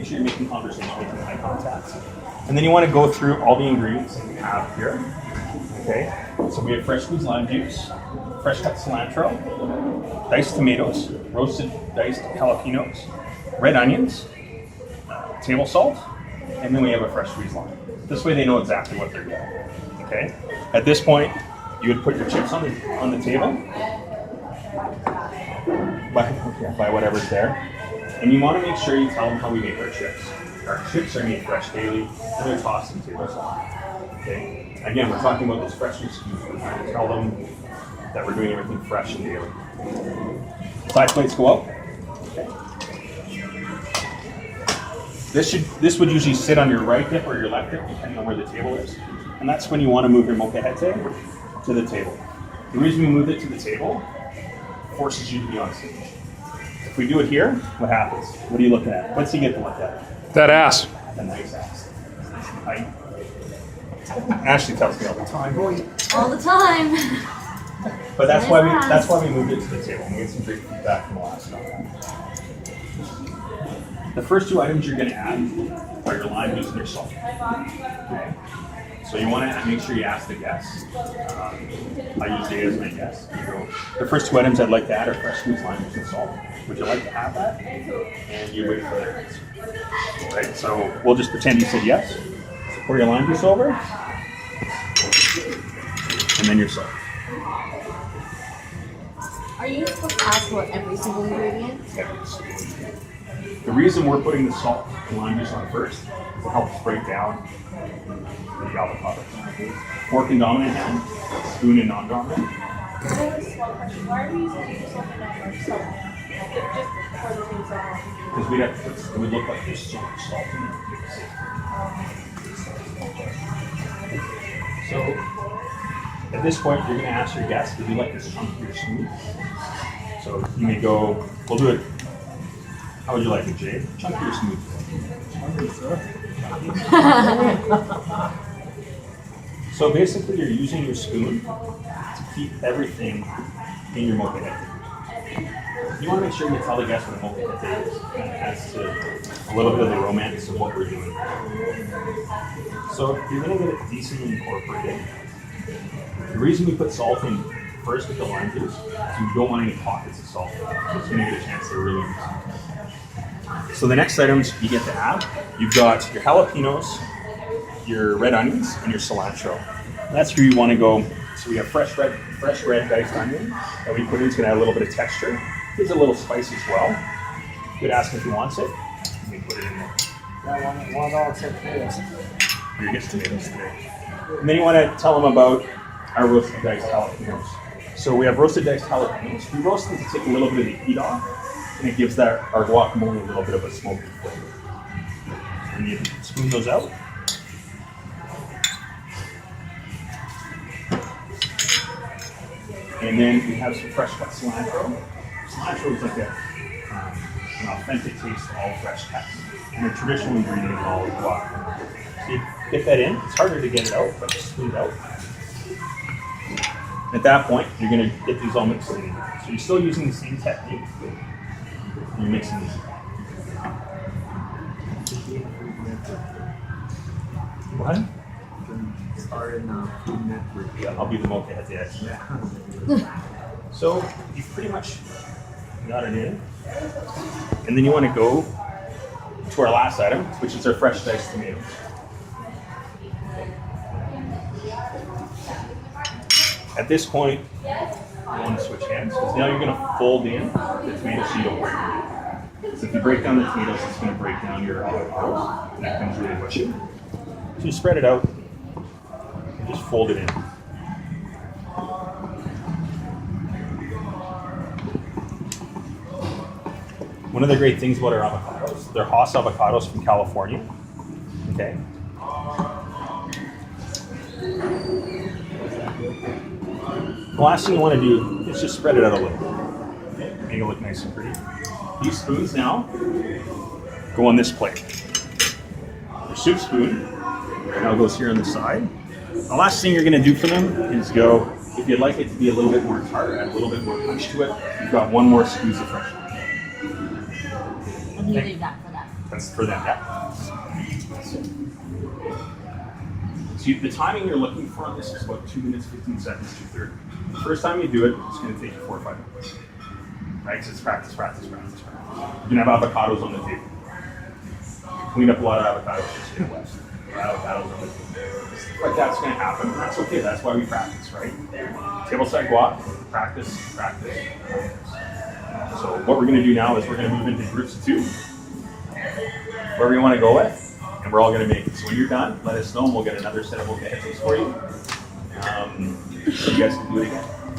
Make sure you're making conversation, making eye contact. And then you want to go through all the ingredients that we have here. Okay, so we have fresh squeezed lime juice, fresh cut cilantro, diced tomatoes, roasted diced jalapenos, red onions, table salt, and then we have a fresh squeezed lime. This way they know exactly what they're getting. Okay, at this point, you would put your chips on the table by whatever's there, and you want to make sure you tell them how we make our chips. Our chips are made fresh daily, and they're tossed in table salt. Okay. Again, we're talking about those freshness cues. We're trying to tell them that we're doing everything fresh and daily. Side plates go out. Okay. This would usually sit on your right hip or your left hip, depending on where the table is. And that's when you want to move your molcajete to the table. The reason we move it to the table forces you to be on stage. If we do it here, what happens? What are you looking at? What's he get to look at? That ass. A nice ass. Ashley tells me all the time. All the time. But that's why we moved it to the table. We get some great feedback from the last one. The first two items you're going to add are your lime juice and your salt. Okay. So you want to make sure you ask the guests. I usually ask my guests. The first two items I'd like to add are fresh squeezed lime juice and salt. Would you like to have that? And you wait for their answer. Right. So we'll just pretend you said yes. So pour your lime juice over, and then your salt. Are you supposed to ask for every single ingredient? The reason we're putting the salt and lime juice on first is it helps break down the avocado. Fork and dominant hand, spoon and non-dominant. Why are we using salt and not salt? Just for the things that Because it would look like there's so much salt in it. So at this point, you're going to ask your guests, would you like this chunkier smooth? So you may go, we'll do it. How would you like it, Jay? Chunkier smooth? So basically, you're using your spoon to keep everything in your molcajete. You want to make sure you tell the guests what a molcajete is. It adds to a little bit of the romance of what we're doing. So you're going to get it decently incorporated. The reason we put salt in first with the lime juice is we don't want any pockets of salt. So it's going to get a chance to really use it. So the next items you get to add, you've got your jalapenos, your red onions, and your cilantro. That's where you want to go. So we have fresh red diced onion that we put in. It's going to add a little bit of texture. Gives it a little spice as well. You could ask if he wants it. We put it in there. I want all except tomatoes. You're getting tomatoes today. And then you want to tell them about our roasted diced jalapenos. So we have roasted diced jalapenos. We roast them to take a little bit of the heat off, and it gives our guacamole a little bit of a smoky flavor. And you spoon those out. And then we have some fresh cut cilantro. Cilantro is like an authentic taste of all fresh cuts, and a traditional ingredient in all guacamole. So you get that in. It's harder to get it out, but just spoon it out. At that point, you're going to get these all mixed in. So you're still using the same technique. You're mixing these. What? Yeah, I'll be the molcajete expert. So you pretty much got it in. And then you want to go to our last item, which is our fresh diced tomatoes. At this point, you want to switch hands, because now you're going to fold in the tomatoes so you don't break them. So if you break down the tomatoes, it's going to break down your avocados, and that comes really mushy. So you spread it out and just fold it in. One of the great things about our avocados, they're Hass avocados from California. Okay. The last thing you want to do is just spread it out a little. Okay. Make it look nice and pretty. These spoons now go on this plate. Your soup spoon now goes here on the side. The last thing you're going to do for them is go, if you'd like it to be a little bit more tart, add a little bit more punch to it, you've got one more squeeze of fresh. And you leave that for that. That's for them, yeah. So the timing you're looking for on this is about 2 minutes, 15 seconds, 2:30. The first time you do it, it's going to take you 4 or 5 minutes. Right? Because it's practice, practice, practice, practice. You can have avocados on the table. Clean up a lot of avocados just in the West. Avocados on the table. Stuff like that's going to happen. And that's okay. That's why we practice, right? Tableside guac, practice, practice, practice. So what we're going to do now is we're going to move into groups of 2. Wherever you want to go with. And we're all going to make it. So when you're done, let us know and we'll get another set of mocha for you. So you guys can do it again.